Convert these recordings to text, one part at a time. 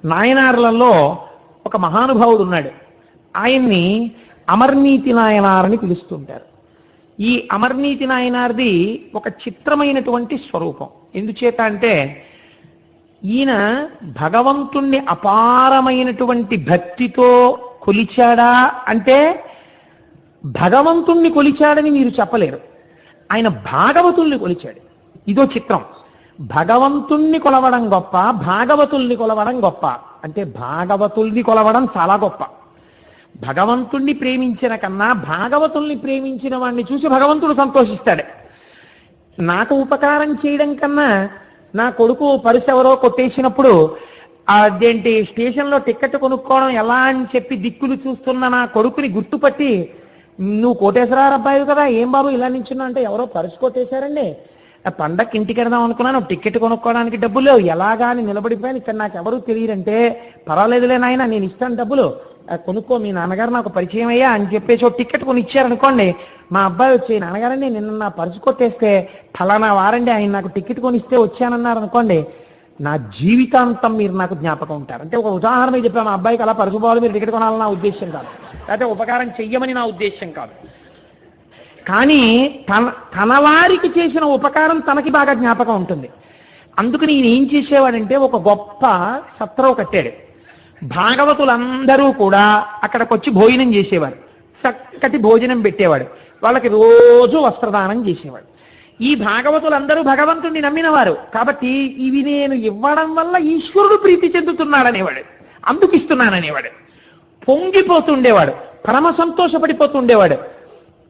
నాయనార్లలో ఒక మహానుభావుడు ఉన్నాడు. ఆయన్ని అమర్నీతి నాయనారని పిలుస్తుంటారు. ఈ అమర్నీతి నాయనార్ది ఒక చిత్రమైనటువంటి స్వరూపం. ఎందుచేత అంటే ఈయన భగవంతుణ్ణి అపారమైనటువంటి భక్తితో కొలిచాడా అంటే భగవంతుణ్ణి కొలిచాడని మీరు చెప్పలేరు. ఆయన భాగవతుల్ని కొలిచాడు. ఇదో చిత్రం. భగవంతుణ్ణి కొలవడం గొప్ప, భాగవతుల్ని కొలవడం గొప్ప. అంటే భాగవతుల్ని కొలవడం చాలా గొప్ప. భగవంతుణ్ణి ప్రేమించిన కన్నా భాగవతుల్ని ప్రేమించిన వాడిని చూసి భగవంతుడు సంతోషిస్తాడు. నాకు ఉపకారం చేయడం కన్నా నా కొడుకు పరుసు ఎవరో కొట్టేసినప్పుడు అదేంటి స్టేషన్లో టికెట్ కొనుక్కోవడం ఎలా అని చెప్పి దిక్కులు చూస్తున్న నా కొడుకుని గుర్తుపట్టి, నువ్వు కోటేశ్వరరావు అబ్బాయి కదా, ఏం బాబు ఇలా నించున్నా అంటే, ఎవరో పరుసు కొట్టేశారండి, పండక్కి ఇంటికి వెళ్దాం అనుకున్నాను, టికెట్ కొనుక్కోవడానికి డబ్బులు లేవు, ఎలాగా అని నిలబడిపోయాను, ఇక్కడ నాకు ఎవరు తెలియరంటే, పర్వాలేదులే నాయన నేను ఇస్తాను డబ్బులు, కొనుక్కో, మీ నాన్నగారు నాకు పరిచయం అయ్యా అని చెప్పేసి టికెట్ కొని ఇచ్చారనుకోండి. మా అబ్బాయి వచ్చి, నాన్నగారండి నిన్న నా పరుసు కొట్టేస్తే ఫలానా వారండి ఆయన నాకు టికెట్ కొని ఇస్తే వచ్చానన్నారు అనుకోండి, నా జీవితాంతం మీరు నాకు జ్ఞాపకం ఉంటారు. అంటే ఒక ఉదాహరణ చెప్పాను, మా అబ్బాయికి అలా పరుసు పోవాలి, మీరు టికెట్ కొనాలని నా ఉద్దేశం కాదు, లేకపోతే ఉపకారం చెయ్యమని నా ఉద్దేశం కాదు. కానీ తన వారికి చేసిన ఉపకారం తనకి బాగా జ్ఞాపకం ఉంటుంది. అందుకని ఈయన ఏం చేసేవాడంటే ఒక గొప్ప సత్రం కట్టాడు. భాగవతులందరూ కూడా అక్కడికి వచ్చి భోజనం చేసేవాడు. చక్కటి భోజనం పెట్టేవాడు. వాళ్ళకి రోజు వస్త్రదానం చేసేవాడు. ఈ భాగవతులందరూ భగవంతుడిని నమ్మినవారు కాబట్టి ఇవి నేను ఇవ్వడం వల్ల ఈశ్వరుడు ప్రీతి చెందుతున్నాడనేవాడు, అందుకు ఇస్తున్నాననేవాడు. పొంగిపోతుండేవాడు, పరమ సంతోషపడిపోతుండేవాడు.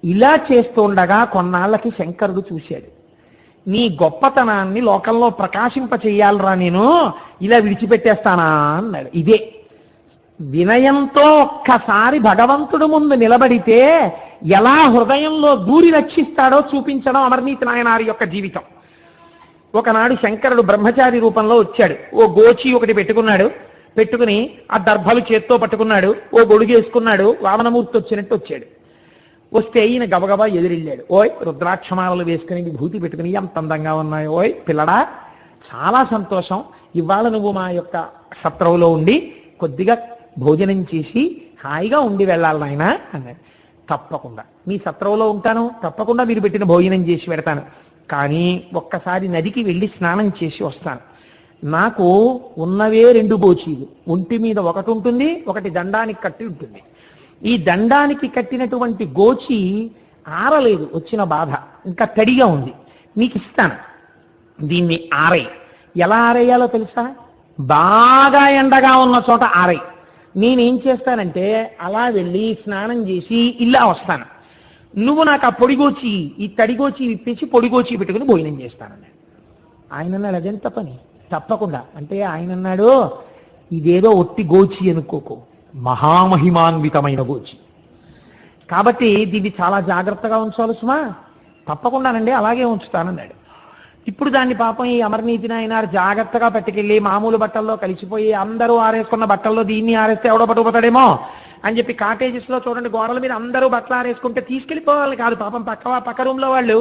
ఇలా చేస్తుండగా కొన్నాళ్ళకి శంకరుడు చూశాడు, నీ గొప్పతనాన్ని లోకంలో ప్రకాశింప చెయ్యాలరా, నేను ఇలా విడిచిపెట్టేస్తానా అన్నాడు. ఇదే వినయంతో ఒక్కసారి భగవంతుడు ముందు నిలబడితే ఎలా హృదయంలో దూరి రక్షిస్తాడో చూపించడం అమర్నీతి నాయనారి యొక్క జీవితం. ఒకనాడు శంకరుడు బ్రహ్మచారి రూపంలో వచ్చాడు. ఓ గోచి ఒకటి పెట్టుకున్నాడు. పెట్టుకుని ఆ దర్భలు చేత్తో పట్టుకున్నాడు. ఓ గొడుగు వేసుకున్నాడు. వామనమూర్తి వచ్చినట్టు వచ్చాడు. వస్తే ఈయన గబగబా ఎదురెళ్ళాడు. ఓయ్ రుద్రాక్షమాలలు వేసుకుని విభూతి పెట్టుకుని ఎంత అందంగా ఉన్నాయో, ఓయ్ పిల్లడా చాలా సంతోషం, ఇవాళ నువ్వు మా యొక్క సత్రంలో ఉండి కొద్దిగా భోజనం చేసి హాయిగా ఉండి వెళ్ళాలి నాయనా అన్నాడు. తప్పకుండా మీ సత్రంలో ఉంటాను, తప్పకుండా మీరు పెట్టిన భోజనం చేసి పెడతాను, కానీ ఒక్కసారి నదికి వెళ్ళి స్నానం చేసి వస్తాను. నాకు ఉన్నవే 2 గోచీలు, ఒంటి మీద ఒకటి ఉంటుంది, ఒకటి దండానికి కట్టి ఉంటుంది. ఈ దండానికి కట్టినటువంటి గోచి ఆరలేదు, వచ్చిన బాధ ఇంకా తడిగా ఉంది, నీకు ఇస్తాను, దీన్ని ఆరై. ఎలా ఆరేయాలో తెలుసా? బాగా ఎండగా ఉన్న చోట ఆరై. నేనేం చేస్తానంటే అలా వెళ్ళి స్నానం చేసి ఇలా వస్తాను, నువ్వు నాకు ఆ పొడిగోచి ఈ తడిగోచి విప్పేసి పొడిగోచి పెట్టుకుని భోజనం చేస్తానన్నాడు. ఆయన అన్నాడు, అదెంత పని, తప్పకుండా. అంటే ఆయన అన్నాడు, ఇదేదో ఒట్టి గోచి అనుకోకు, మహామహిమాన్వితమైన గోచి, కాబట్టి దీన్ని చాలా జాగ్రత్తగా ఉంచాలి సుమా. తప్పకుండానండి, అలాగే ఉంచుతానన్నాడు. ఇప్పుడు దాన్ని పాపం ఈ అమర్నీతి నాయనారు జాగ్రత్తగా పట్టుకెళ్ళి మామూలు బట్టల్లో కలిసిపోయి అందరూ ఆరేసుకున్న బట్టల్లో దీన్ని ఆరేస్తే ఎవడో పట్టుకుపోతాడేమో అని చెప్పి కాటేజెస్ లో చూడండి, గోడల మీద అందరూ బట్టలు ఆరేసుకుంటే తీసుకెళ్ళిపోవాలి కాదు, పాపం పక్క రూమ్ లో వాళ్ళు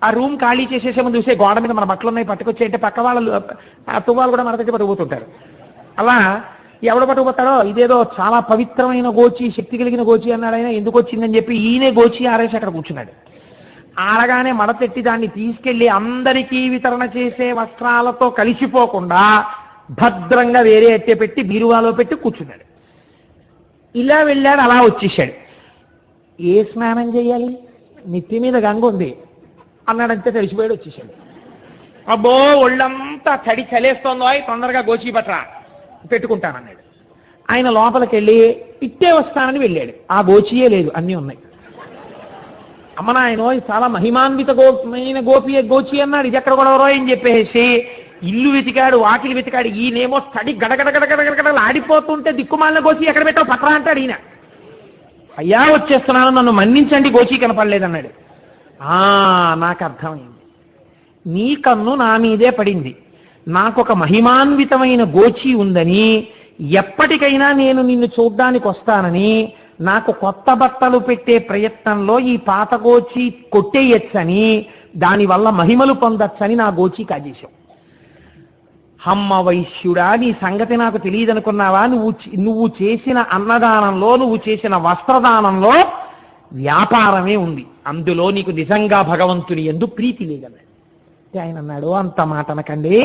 ఆ రూమ్ ఖాళీ చేసేసే ముందు చూసే గోడ మీద మన బట్టలు ఉన్నాయి పట్టుకొచ్చేయంటే పక్క వాళ్ళు ఆ తువ్వాలు కూడా మన దగ్గర పట్టుకుపోతుంటారు. అలా ఎవడ పట్టుకుపోతాడో, ఇదేదో చాలా పవిత్రమైన గోచి, శక్తి కలిగిన గోచి అన్నాడు ఆయన. ఎందుకు వచ్చిందని చెప్పి ఈయనే గోచి ఆరేసి అక్కడ కూర్చున్నాడు. ఆరగానే మడతెట్టి దాన్ని తీసుకెళ్లి అందరికీ వితరణ చేసే వస్త్రాలతో కలిసిపోకుండా భద్రంగా వేరే ఎత్తే పెట్టి బీరువాలో పెట్టి కూర్చున్నాడు. ఇలా వెళ్ళాడు, అలా వచ్చేసాడు. ఏ స్నానం చేయాలి, నెత్తి మీద గంగ ఉంది అన్నాడంతే తెలిసిపోయాడు, వచ్చేసాడు. అబ్బో ఒళ్ళంతా తడి చలేస్తోందో, తొందరగా గోచి పట్రా పెట్టుకుంటానన్నాడు. ఆయన లోపలికి వెళ్ళి ఇట్టే వస్తానని వెళ్ళాడు. ఆ గోచియే లేదు, అన్నీ ఉన్నాయి. అమ్మన ఆయన చాలా మహిమాన్విత గోచి అన్నాడు, ఇది ఎక్కడ కూడా అని చెప్పేసి ఇల్లు వెతికాడు, వాకిలి వెతికాడు. ఈయనేమో తడి గడగడగడగడగడలు ఆడిపోతుంటే దిక్కుమాలిన గోచి ఎక్కడ పెట్టావు పట్రా అంటాడు ఈయన. అయ్యా వచ్చేస్తున్నాను, నన్ను మన్నించండి, గోచి కనపడలేదన్నాడు. నాకు అర్థమైంది, నీ కన్ను నా మీదే పడింది, నాకొక మహిమాన్వితమైన గోచి ఉందని, ఎప్పటికైనా నేను నిన్ను చూడ్డానికి వస్తానని, నాకు కొత్త బట్టలు పెట్టే ప్రయత్నంలో ఈ పాత గోచి కొట్టేయచ్చని, దానివల్ల మహిమలు పొందచ్చని నా గోచి కాజేశాం. హమ్మ వైశ్యుడా, నీ సంగతి నాకు తెలియదనుకున్నావా? నువ్వు చేసిన అన్నదానంలో, నువ్వు చేసిన వస్త్రదానంలో వ్యాపారమే ఉంది, అందులో నీకు నిజంగా భగవంతుని యందు ప్రీతి లేదన్నాడు. ఆయన అన్నాడు, అంత మాట అనకండి,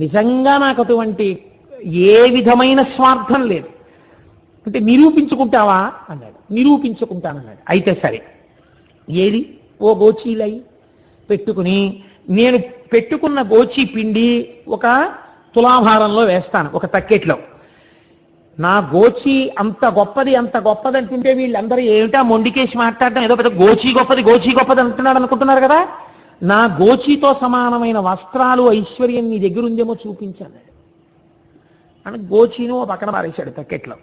నిజంగా నాకు అటువంటి ఏ విధమైన స్వార్థం లేదు. అంటే నిరూపించుకుంటావా అన్నాడు. నిరూపించుకుంటానన్నాడు. అయితే సరే, ఏది ఓ గోచీలై పెట్టుకుని, నేను పెట్టుకున్న గోచీ పిండి ఒక తులాభారంలో వేస్తాను, ఒక తక్కెట్లో. నా గోచి అంత గొప్పది అంటుంటే వీళ్ళందరూ ఏమిటా మొండికేసి మాట్లాడటం, ఏదో పెద్ద గోచి గొప్పది అంటున్నాడు అనుకుంటున్నారు కదా. నా గోచితో సమానమైన వస్త్రాలు, ఐశ్వర్యం నీ దగ్గర ఉందేమో చూపించాను అని గోచిను ఓ పక్కన పారేశాడు తక్కెట్లో.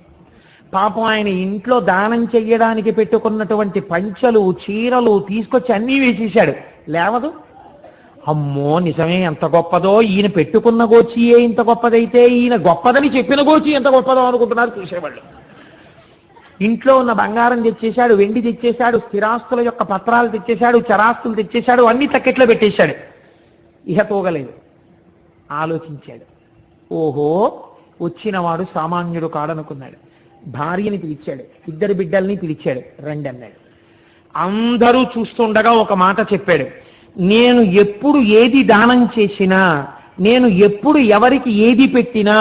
పాపం ఆయన ఇంట్లో దానం చెయ్యడానికి పెట్టుకున్నటువంటి పంచలు, చీరలు తీసుకొచ్చి అన్నీ వేసేశాడు, లేవదు. అమ్మో నిజమే, ఎంత గొప్పదో, ఈయన పెట్టుకున్న గోచియే ఇంత గొప్పదైతే ఈయన గొప్పదని చెప్పిన గోచి ఎంత గొప్పదో అనుకుంటున్నారు చూసేవాళ్ళు. ఇంట్లో ఉన్న బంగారం తెచ్చేశాడు, వెండి తెచ్చేశాడు, స్థిరాస్తుల యొక్క పత్రాలు తెచ్చేశాడు, చరాస్తులు తెచ్చేశాడు, అన్ని తక్కెట్లో పెట్టేశాడు. ఇహ తోగలేదు. ఆలోచించాడు, ఓహో వచ్చినవాడు సామాన్యుడు కాడనుకున్నాడు. భార్యని పిలిచాడు, 2 బిడ్డల్ని పిలిచాడు, రండి అన్నాడు. అందరూ చూస్తుండగా ఒక మాట చెప్పాడు, నేను ఎప్పుడు ఏది దానం చేసినా, నేను ఎప్పుడు ఎవరికి ఏది పెట్టినా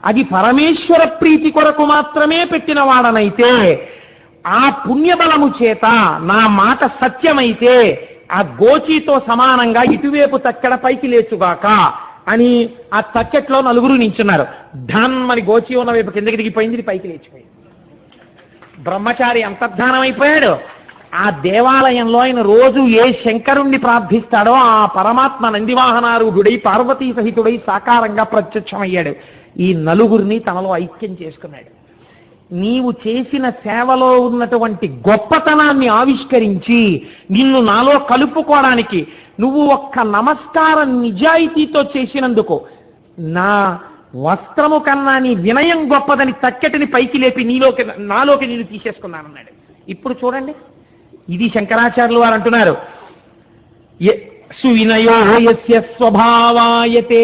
అది పరమేశ్వర ప్రీతి కొరకు మాత్రమే పెట్టిన వాడనైతే, ఆ పుణ్యబలము చేత నా మాట సత్యమైతే ఆ గోచితో సమానంగా ఇటువైపు తక్కెడ పైకి లేచుగాక అని ఆ తక్కెట్లో 4 నించున్నారు. ధన్మని గోచి ఉన్న వైపు కిందకి దిగిపోయింది, పైకి లేచిపోయింది. బ్రహ్మచారి అంతర్ధానం అయిపోయాడు. ఆ దేవాలయంలో ఆయన రోజు ఏ శంకరుణ్ణి ప్రార్థిస్తాడో ఆ పరమాత్మ నందివాహనారూఢుడై పార్వతీ సహితుడై సాకారంగా ప్రత్యక్షమయ్యాడు. ఈ 4 తనలో ఐక్యం చేసుకున్నాడు. నీవు చేసిన సేవలో ఉన్నటువంటి గొప్పతనాన్ని ఆవిష్కరించి నిన్ను నాలో కలుపుకోవడానికి నువ్వు ఒక్క నమస్కారం నిజాయితీతో చేసినందుకు నా వస్త్రము కన్నా నీ వినయం గొప్పదని తక్కెటిని పైకి లేపి నాలోకి నేను తీసేసుకున్నానన్నాడు. ఇప్పుడు చూడండి, ఇది శంకరాచార్యులు వారు అంటున్నారు, సువినయో యస్య స్వభావాయతే